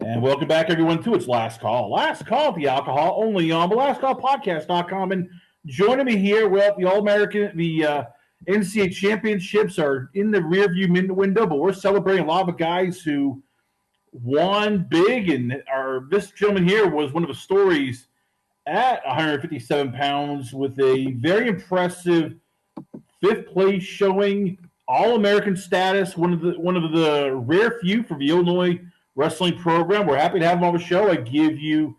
And welcome back, everyone, to its Last Call. Last Call, the alcohol, only on the lastcallpodcast.com. And joining me here, well, the All-American, the NCAA championships are in the rearview window, but we're celebrating a lot of guys who won big. And this gentleman here was one of the stories at 157 pounds with a very impressive fifth place showing, All-American status, one of the rare few for the Illinois wrestling program. We're happy to have him on the show. I give you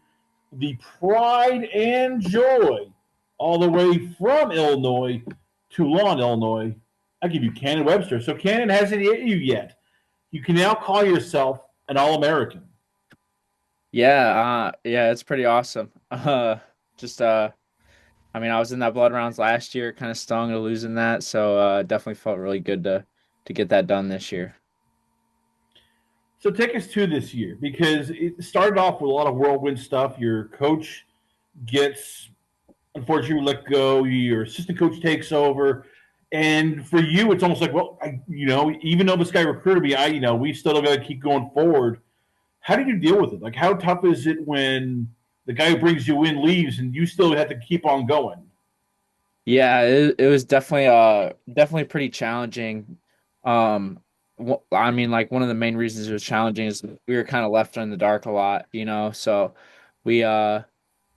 the pride and joy all the way from Illinois, Toulon, Illinois. I give you Kannon Webster. So Kannon hasn't hit you yet. You can now call yourself an All-American. Yeah, it's pretty awesome. I was in that blood rounds last year, kind of stung to losing that, so definitely felt really good to get that done this year. So take us to this year, because it started off with a lot of whirlwind stuff. Your coach gets, unfortunately, let go. Your assistant coach takes over. And for you, it's almost like, well, even though this guy recruited me, we still got to keep going forward. How did you deal with it? Like, how tough is it when the guy who brings you in leaves and you still have to keep on going? Yeah, it was definitely pretty challenging. Like one of the main reasons it was challenging is we were kind of left in the dark a lot, So we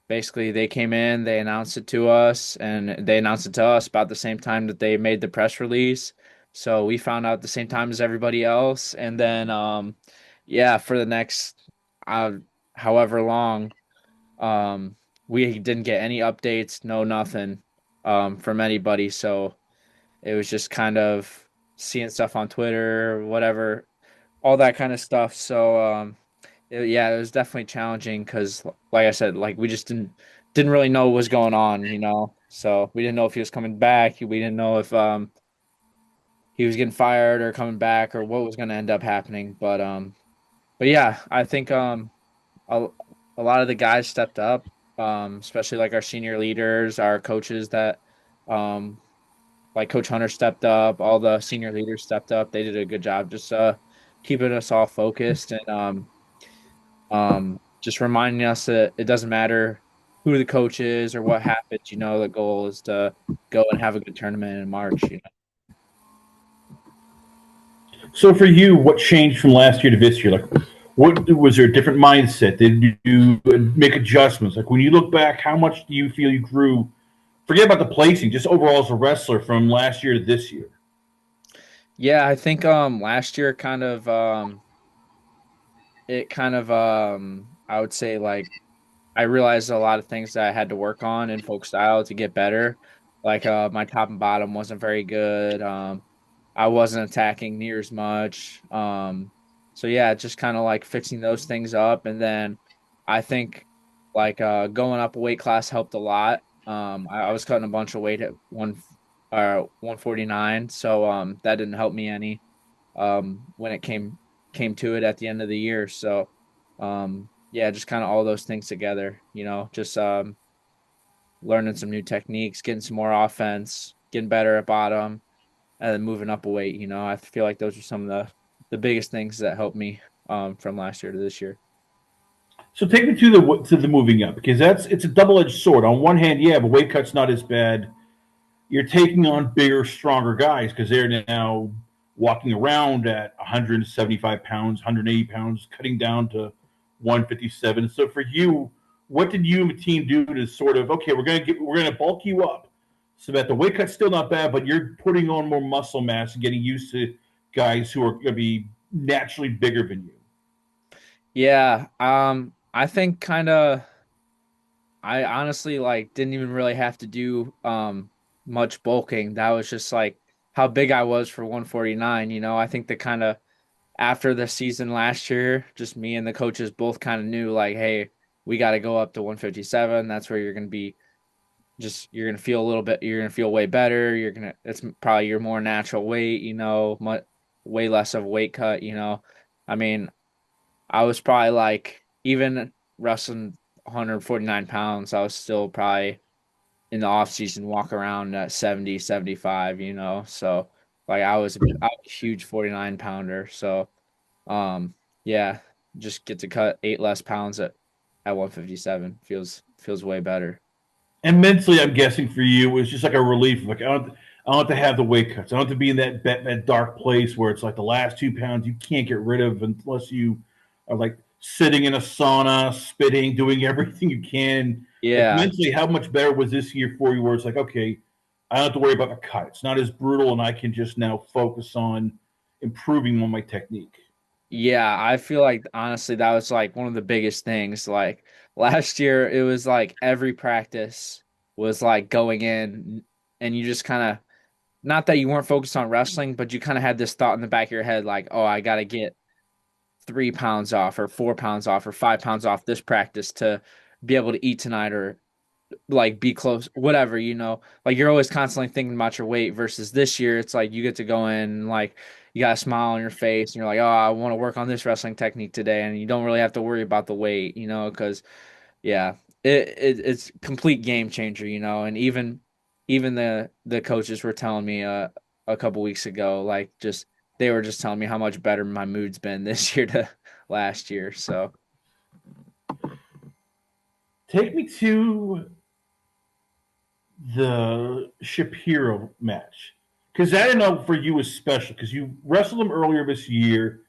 basically they came in, they announced it to us, and they announced it to us about the same time that they made the press release. So we found out the same time as everybody else, and then yeah, for the next uh, however long, we didn't get any updates, no nothing from anybody. So it was just kind of seeing stuff on Twitter, whatever, all that kind of stuff. So yeah, it was definitely challenging because, like I said, like we just didn't really know what was going on. So we didn't know if he was coming back. We didn't know if he was getting fired or coming back or what was going to end up happening. But yeah, I think a, a lot of the guys stepped up, especially like our senior leaders, our coaches that um like Coach Hunter stepped up, all the senior leaders stepped up. They did a good job just keeping us all focused and just reminding us that it doesn't matter who the coach is or what happens. The goal is to go and have a good tournament in March. So for you, what changed from last year to this year? Like, what was there a different mindset? Did you make adjustments? Like when you look back, how much do you feel you grew? Forget about the placing, just overall as a wrestler from last year to this year. Yeah, I think last year I would say like I realized a lot of things that I had to work on in folk style to get better. Like my top and bottom wasn't very good. I wasn't attacking near as much. So yeah, just kind of like fixing those things up, and then I think like going up a weight class helped a lot. I was cutting a bunch of weight at 149, so that didn't help me any when it came to it at the end of the year. So yeah, just kind of all those things together, just learning some new techniques, getting some more offense, getting better at bottom, and then moving up a weight. I feel like those are some of the biggest things that helped me from last year to this year. So take me to the moving up, because it's a double edged sword. On one hand, yeah, the weight cut's not as bad. You're taking on bigger, stronger guys because they're now walking around at 175 pounds, 180 pounds, cutting down to 157. So for you, what did you and the team do to sort of, okay, we're gonna bulk you up so that the weight cut's still not bad, but you're putting on more muscle mass and getting used to guys who are going to be naturally bigger than you. Yeah, I think I honestly like didn't even really have to do much bulking. That was just like how big I was for 149. I think the kind of after the season last year, just me and the coaches both kind of knew like, hey, we got to go up to 157. That's where you're going to be. Just you're going to feel a little bit. You're going to feel way better. It's probably your more natural weight. Way less of a weight cut. I mean, I was probably like even wrestling 149 pounds. I was still probably in the off season walk around at 70, 75. So like I was a huge 49 pounder. So. Um, yeah. just get to cut 8 less pounds at 157. Feels way better. And mentally, I'm guessing for you, it was just like a relief. Like I don't have to have the weight cuts. I don't have to be in that dark place where it's like the last 2 pounds you can't get rid of unless you are like sitting in a sauna, spitting, doing everything you can. Like Yeah. mentally, how much better was this year for you? Where it's like, okay, I don't have to worry about the cut. It's not as brutal, and I can just now focus on improving on my technique. Yeah, I feel like honestly that was like one of the biggest things. Like last year, it was like every practice was like going in, and you just kind of not that you weren't focused on wrestling, but you kind of had this thought in the back of your head, like, oh, I got to get 3 pounds off, or 4 pounds off, or 5 pounds off this practice to be able to eat tonight, or like be close, whatever, like you're always constantly thinking about your weight versus this year. It's like you get to go in and like you got a smile on your face and you're like, oh, I want to work on this wrestling technique today. And you don't really have to worry about the weight, because yeah, it's complete game changer, and even the coaches were telling me a couple weeks ago, like just they were just telling me how much better my mood's been this year to last year. So Take me to the Shapiro match because that I know for you is special because you wrestled him earlier this year.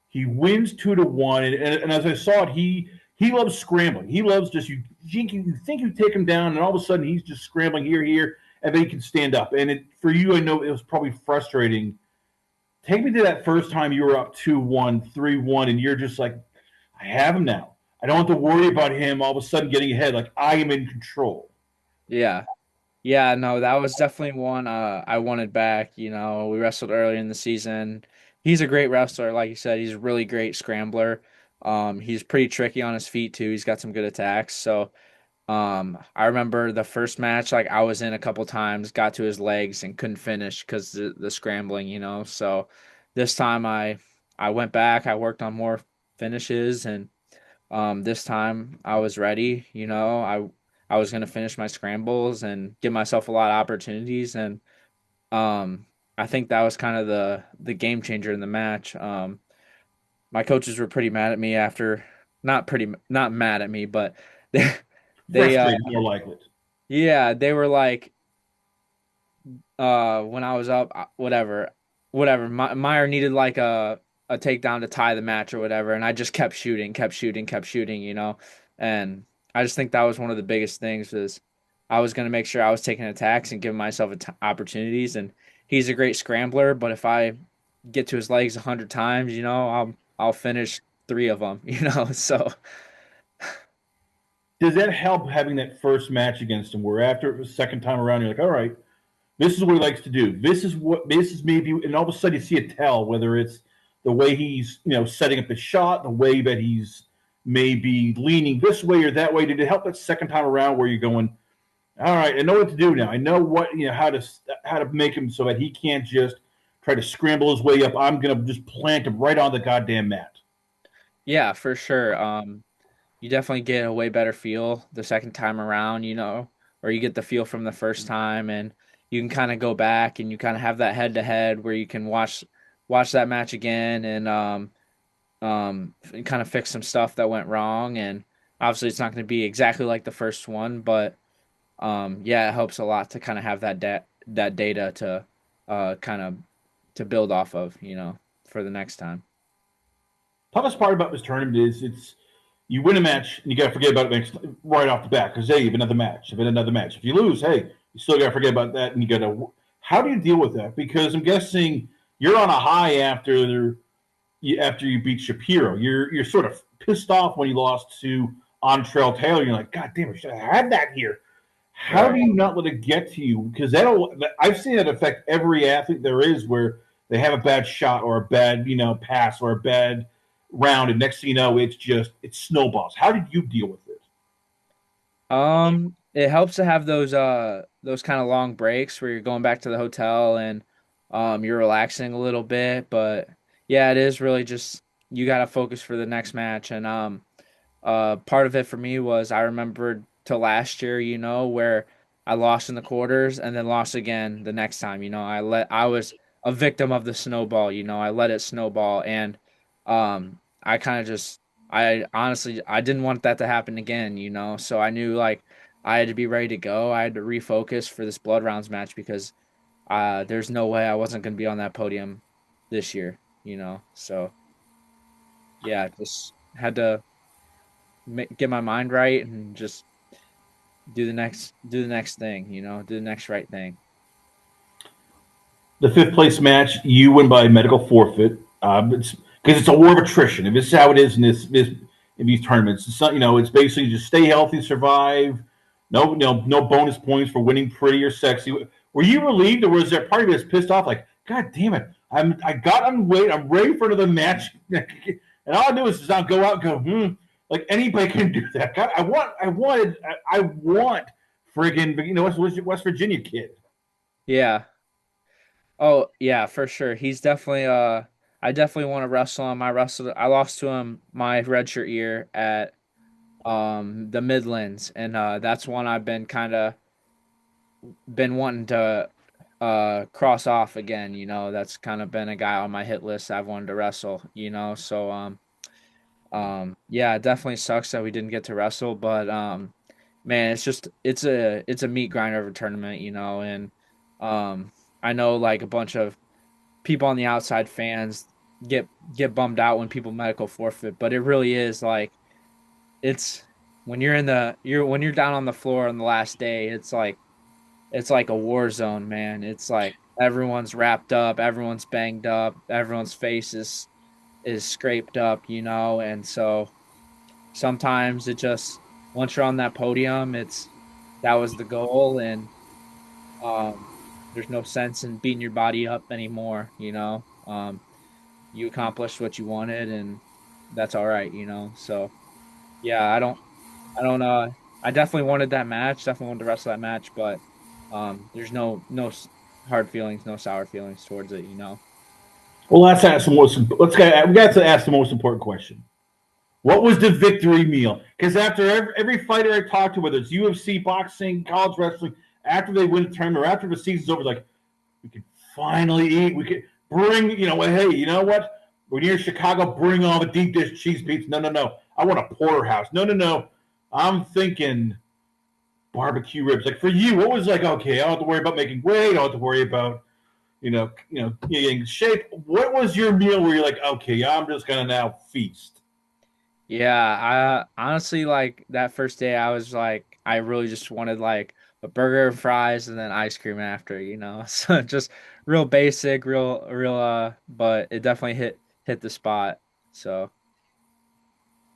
He wins 2-1, and as I saw it, he loves scrambling. He loves just you think you take him down, and all of a sudden he's just scrambling here, and then he can stand up. And for you, I know it was probably frustrating. Take me to that first time you were up 2-1, 3-1, and you're just like, I have him now. I don't have to worry about him all of a sudden getting ahead. Like I am in control. yeah. Yeah, no, that was definitely one I wanted back. We wrestled early in the season. He's a great wrestler, like you said. He's a really great scrambler. He's pretty tricky on his feet too. He's got some good attacks. So, I remember the first match, like I was in a couple times, got to his legs and couldn't finish because the scrambling. So this time I went back. I worked on more finishes, and this time I was ready. I was gonna finish my scrambles and give myself a lot of opportunities, and um, I think that was kind of the game changer in the match. My coaches were pretty mad at me after, not mad at me, but they they Frustrated, more like it. yeah, they were like, when I was up, whatever. Meyer needed like a takedown to tie the match or whatever, and I just kept shooting, kept shooting, kept shooting, and I just think that was one of the biggest things was I was going to make sure I was taking attacks and giving myself opportunities. And he's a great scrambler, but if I get to his legs 100 times, I'll finish three of them, So Does that help having that first match against him where after the second time around, you're like, all right, this is what he likes to do. This is maybe, and all of a sudden you see a tell, whether it's the way he's, setting up the shot, the way that he's maybe leaning this way or that way. Did it help that second time around where you're going, all right, I know what to do now. I know what, how to make him so that he can't just try to scramble his way up. I'm going to just plant him right on the goddamn mat. yeah, for sure. You definitely get a way better feel the second time around, or you get the feel from the first time, and you can kind of go back and you kind of have that head to head where you can watch that match again and kind of fix some stuff that went wrong. And obviously, it's not going to be exactly like the first one, but yeah, it helps a lot to kind of have that data to kind of to build off of, for the next time. Toughest part about this tournament is it's you win a match and you got to forget about it right off the bat because hey, you've another match, you've been another match. If you lose, hey, you still got to forget about that and you got to. How do you deal with that? Because I'm guessing you're on a high after you beat Shapiro. You're sort of pissed off when you lost to Ontrell Taylor. You're like, God damn, I should have had that here. How do Right. you not let it get to you? Because I've seen it affect every athlete there is where they have a bad shot or a bad, pass or a bad round, and next thing you know, it snowballs. How did you deal with it? It helps to have those kind of long breaks where you're going back to the hotel and you're relaxing a little bit, but yeah, it is really just you got to focus for the next match. And part of it for me was I remembered to last year, where I lost in the quarters and then lost again the next time. I was a victim of the snowball. I let it snowball, and I kind of just I honestly I didn't want that to happen again, you know. So I knew like I had to be ready to go. I had to refocus for this blood rounds match because there's no way I wasn't going to be on that podium this year, you know. So yeah, just had to get my mind right and just do the next thing, you know, do the next right thing. The fifth place match, you win by medical forfeit. Because it's a war of attrition. If this is how it is in these tournaments, it's not, it's basically just stay healthy, survive. No bonus points for winning pretty or sexy. Were you relieved, or was there a part of you that's pissed off? Like, God damn it, I got on weight. I'm ready for another match, and all I do is not go out and go. Like anybody can do that. God, I want friggin' West Virginia kid. Yeah. Oh, yeah, for sure. He's definitely I definitely want to wrestle him. I lost to him my redshirt year at the Midlands, and that's one I've been kind of been wanting to cross off again, you know. That's kind of been a guy on my hit list I've wanted to wrestle, you know. So yeah, it definitely sucks that we didn't get to wrestle, but man, it's a meat grinder of a tournament, you know, and um I know like a bunch of people on the outside fans get get bummed out when people medical forfeit, but it really is like it's when you're down on the floor on the last day, it's like a war zone, man. It's like everyone's wrapped up, everyone's banged up, everyone's face is scraped up, you know, and so sometimes it just once you're on that podium, it's that was the goal, and um there's no sense in beating your body up anymore, you know. You accomplished what you wanted, and that's all right, you know. So yeah, I don't I definitely wanted that match, definitely wanted to wrestle that match, but there's hard feelings, no sour feelings towards it, you know. Well, let's ask the most. We got to ask the most important question. What was the victory meal? Because after every fighter I talked to, whether it's UFC, boxing, college wrestling, after they win the tournament or after the season's over, like we can finally eat. We can bring, hey, you know what? We're near Chicago. Bring all the deep dish cheese pizza. No, no, no. I want a porterhouse. No, no, no. I'm thinking barbecue ribs. Like for you, what was like? Okay, I don't have to worry about making weight. I don't have to worry about getting shape. What was your meal where you're like, okay, I'm just gonna now feast? Yeah, I honestly like that first day I was like I really just wanted like a burger and fries and then ice cream after, you know. So just real basic, real but it definitely hit the spot. So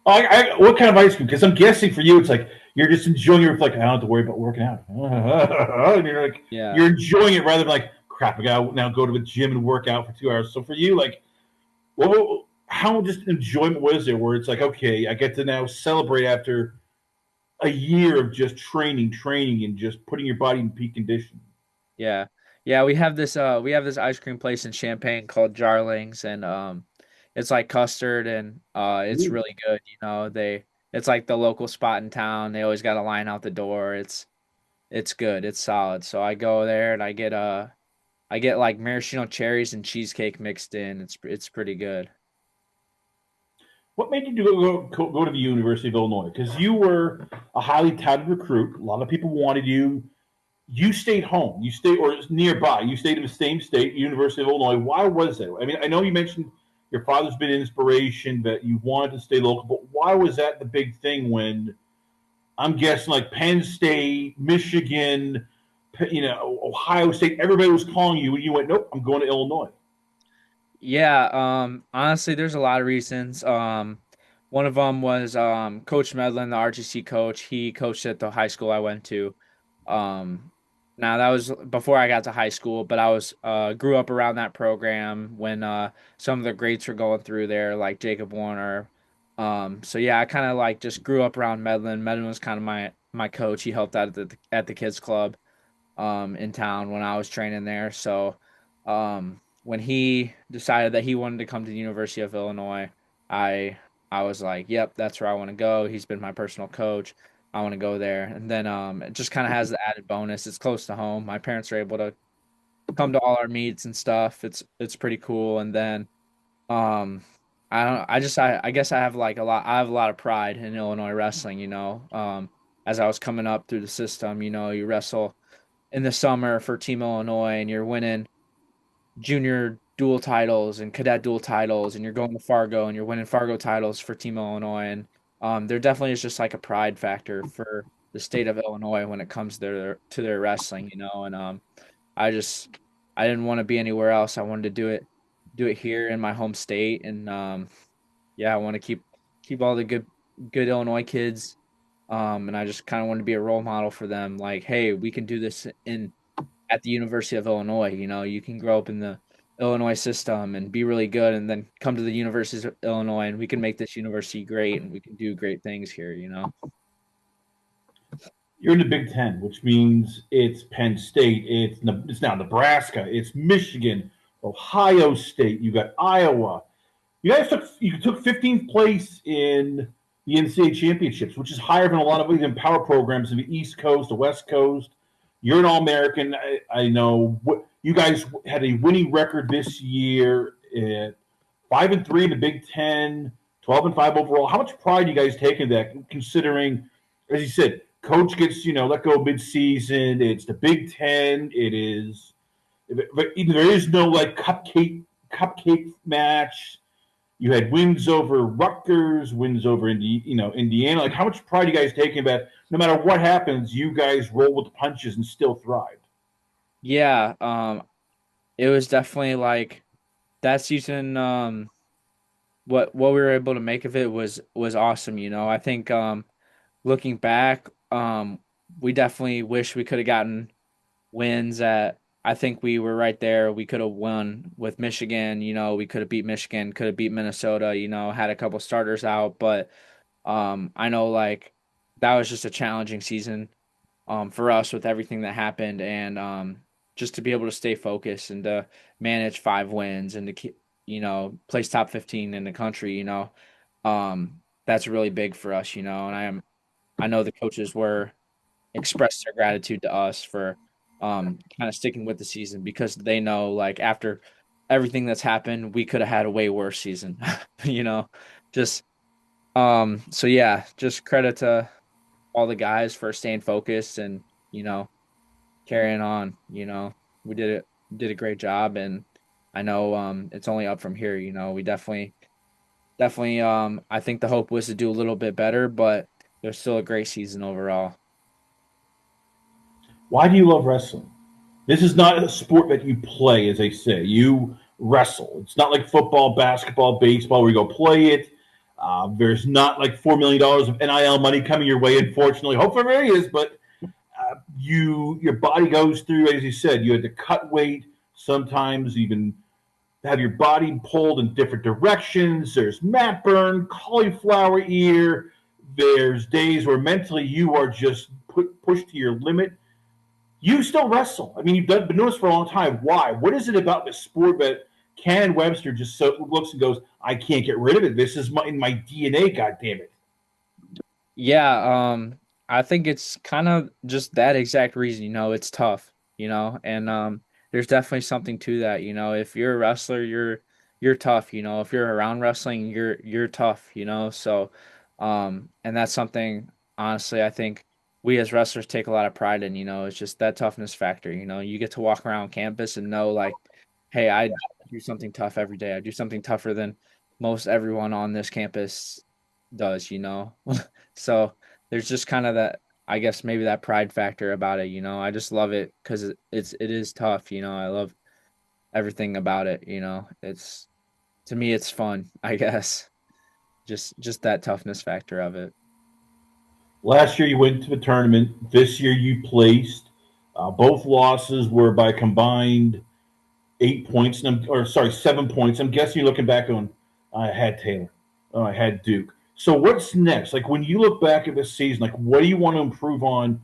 What kind of ice cream? Because I'm guessing for you, it's like you're just enjoying it. Like I don't have to worry about working out, and you're like yeah. you're enjoying it rather than like crap. I gotta now go to the gym and work out for 2 hours. So for you, like, how just enjoyment was there? Where it's like, okay, I get to now celebrate after a year of just training, and just putting your body in peak condition. Yeah. Yeah, we have this ice cream place in Champaign called Jarlings, and it's like custard, and it's Ooh. really good, you know. It's like the local spot in town. They always got a line out the door. It's good. It's solid. So I go there and I get like maraschino cherries and cheesecake mixed in. It's pretty good. What made you go to the University of Illinois? Because you were a highly touted recruit. A lot of people wanted you. You stayed home. You stayed or nearby. You stayed in the same state, University of Illinois. Why was that? I mean, I know you mentioned your father's been an inspiration, that you wanted to stay local, but why was that the big thing when I'm guessing like Penn State, Michigan, Ohio State, everybody was calling you and you went, nope, I'm going to Illinois. Yeah, honestly, there's a lot of reasons. One of them was Coach Medlin, the RGC coach. He coached at the high school I went to. Um, Now that was before I got to high school, but I was grew up around that program when some of the greats were going through there, like Jacob Warner. So yeah, I kind of like just grew up around Medlin. Medlin was kind of my coach. He helped out at the kids club in town when I was training there. So when he decided that he wanted to come to the University of Illinois, I I was like, "Yep, that's where I want to go." He's been my personal coach. I want to go there. And then it just kind of has the added bonus. It's close to home. My parents are able to come to all our meets and stuff. It's pretty cool. And then um I don't I guess I have like a lot I have a lot of pride in Illinois wrestling, you know. As I was coming up through the system, you know, you wrestle in the summer for Team Illinois and you're winning junior dual titles and cadet dual titles and you're going to Fargo and you're winning Fargo titles for Team Illinois and there definitely is just like a pride factor for the state of Illinois when it comes to their wrestling, you know, and I just I didn't want to be anywhere else. I wanted to do it here in my home state and yeah, I want to keep all the good Illinois kids and I just kind of want to be a role model for them like hey, we can do this in at the University of Illinois. You know, you can grow up in the Illinois system and be really good, and then come to the University of Illinois, and we can make this university great, and we can do great things here. You know. You're in the Big Ten, which means it's Penn State, it's now Nebraska, it's Michigan, Ohio State. You got Iowa. You took 15th place in the NCAA championships, which is higher than a lot of even power programs in the East Coast, the West Coast. You're an All-American. I know you guys had a winning record this year at 5-3 in the Big Ten, 12-5 overall. How much pride do you guys take in that, considering, as you said, coach gets let go mid-season. It's the Big Ten. It is, but there is no like cupcake match. You had wins over Rutgers, wins over Indiana. Like, how much pride are you guys taking about no matter what happens, you guys roll with the punches and still thrive? Yeah, it was definitely like that season. What we were able to make of it was awesome. You know, I think looking back, we definitely wish we could have gotten wins at. I think we were right there. We could have won with Michigan. You know, we could have beat Michigan, could have beat Minnesota. You know, had a couple starters out, but I know like that was just a challenging season for us with everything that happened, and just to be able to stay focused and to manage 5 wins and to keep, you know, place top 15 in the country. You know, that's really big for us. You know, and I know the coaches were expressed their gratitude to us for kind of sticking with the season because they know like after everything that's happened, we could have had a way worse season. You know, just so yeah, just credit to all the guys for staying focused and you know carrying on. You know, we did a great job, and I know it's only up from here. You know, we definitely I think the hope was to do a little bit better, but there's still a great season overall. Why do you love wrestling? This is not a sport that you play, as they say. You wrestle. It's not like football, basketball, baseball, where you go play it. There's not like $4 million of NIL money coming your way, unfortunately. Hopefully there is, but your body goes through, as you said, you had to cut weight, sometimes even have your body pulled in different directions. There's mat burn, cauliflower ear. There's days where mentally you are just pushed to your limit. You still wrestle. I mean, been doing this for a long time. Why? What is it about this sport that Kannon Webster just looks and goes, I can't get rid of it. This is in my DNA, God damn it. Yeah, I think it's kind of just that exact reason, you know, it's tough, you know, and there's definitely something to that, you know. If you're a wrestler, you're tough, you know. If you're around wrestling, you're tough, you know. So, and that's something honestly I think we as wrestlers take a lot of pride in, you know. It's just that toughness factor, you know. You get to walk around campus and know like, hey, I do something tough every day. I do something tougher than most everyone on this campus does, you know. So there's just kind of that, I guess maybe that pride factor about it, you know. I just love it because it is tough, you know. I love everything about it, you know. It's to me it's fun, I guess. Just that toughness factor of it. Last year you went to the tournament. This year you placed. Both losses were by combined 8 points, or sorry, 7 points. I'm guessing you're looking back on, I had Taylor, I had Duke. So what's next? Like when you look back at this season, like what do you want to improve on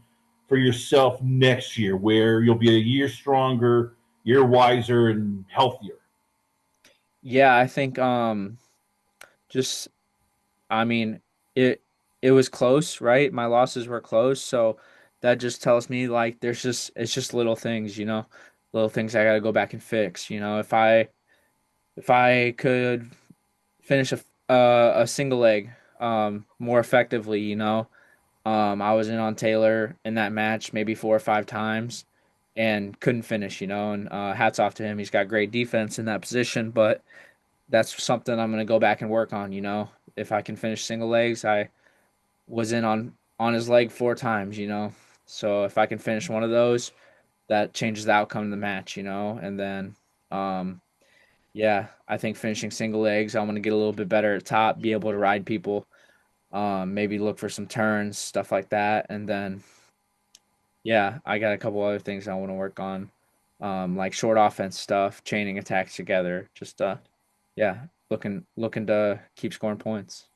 for yourself next year, where you'll be a year stronger, year wiser, and healthier? Yeah, I think just I mean it it was close, right? My losses were close, so that just tells me like there's just it's just little things, you know. Little things I got to go back and fix, you know. If I could finish a single leg more effectively. I was in on Taylor in that match maybe 4 or 5 times and couldn't finish. And hats off to him. He's got great defense in that position, but that's something I'm going to go back and work on. If I can finish single legs, I was in on his leg 4 times. So if I can finish one of those, that changes the outcome of the match. And then yeah, I think finishing single legs, I'm going to get a little bit better at top, be able to ride people, maybe look for some turns, stuff like that. And then, yeah, I got a couple other things I want to work on, like short offense stuff, chaining attacks together. Just, yeah, looking to keep scoring points.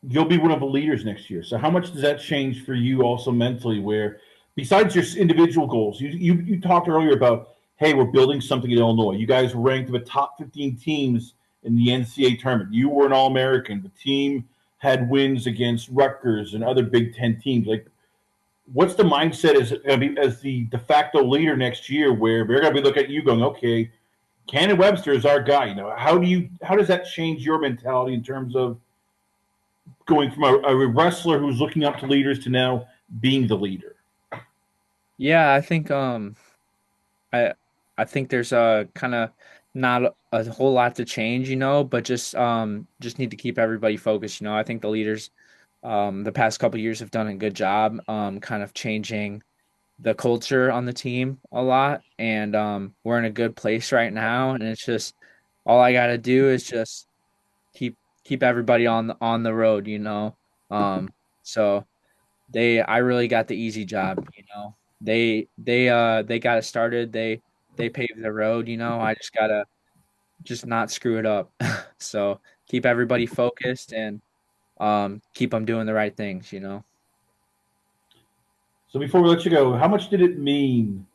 You'll be one of the leaders next year. So how much does that change for you also mentally where besides your individual goals, you talked earlier about, hey, we're building something in Illinois. You guys were ranked in the top 15 teams in the NCAA tournament. You were an All-American. The team had wins against Rutgers and other Big Ten teams. Like, what's the mindset as the de facto leader next year where they're going to be looking at you going, okay, Kannon Webster is our guy. How does that change your mentality in terms of going from a wrestler who's looking up to leaders to now being the leader? Yeah, I I think there's a kind of not a whole lot to change, but just need to keep everybody focused. I think the leaders the past couple years have done a good job kind of changing the culture on the team a lot, and we're in a good place right now, and it's just all I got to do is just keep keep everybody on the road. So I really got the easy job. They got it started. They paved the road. I just gotta just not screw it up. So keep everybody focused and keep them doing the right things. So before we let you go, how much did it mean,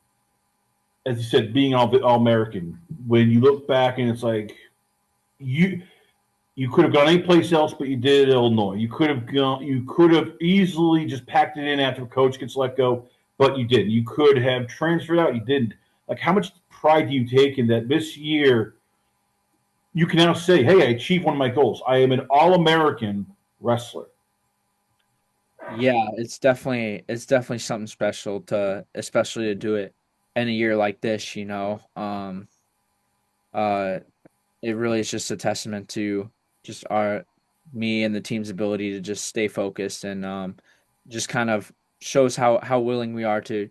as you said, being all-American? When you look back and it's like you you could have gone any place else, but you did it at Illinois. You could have gone. You could have easily just packed it in after a coach gets let go, but you didn't. You could have transferred out. You didn't. Like, how much pride do you take in that this year you can now say, "Hey, I achieved one of my goals. I am an All-American wrestler." Yeah, it's definitely something special especially to do it in a year like this. Uh it really is just a testament to just our me and the team's ability to just stay focused and just kind of shows how willing we are to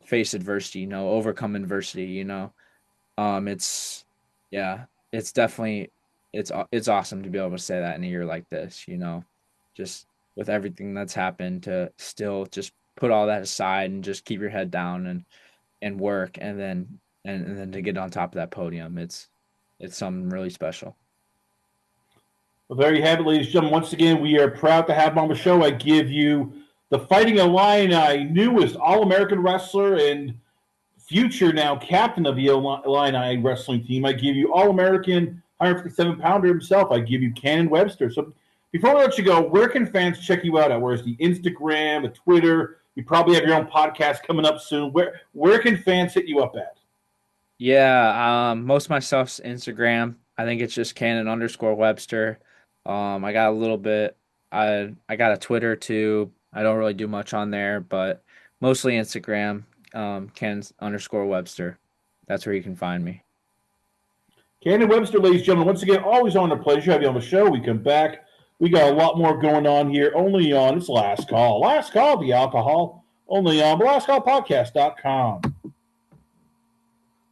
face adversity, overcome adversity. It's yeah, it's definitely it's awesome to be able to say that in a year like this. Just with everything that's happened to still just put all that aside and just keep your head down and work and then to get on top of that podium. It's something really special. Well, there you have it, ladies and gentlemen. Once again, we are proud to have him on the show. I give you the Fighting Illini newest All-American wrestler and future now captain of the Illini wrestling team. I give you All-American 157-pounder himself. I give you Kannon Webster. So before we let you go, where can fans check you out at? Where's the Instagram, the Twitter? You probably have your own podcast coming up soon. Where can fans hit you up at? Yeah, most of my stuff's Instagram. I think it's just Cannon_Webster. I got a little bit. I got a Twitter too. I don't really do much on there, but mostly Instagram. Cannon_Webster. That's where you can find me. Kannon Webster, ladies and gentlemen, once again, always on a pleasure to have you on the show. We come back. We got a lot more going on here, only on it's Last Call. Last Call, the alcohol, only on lastcallpodcast.com.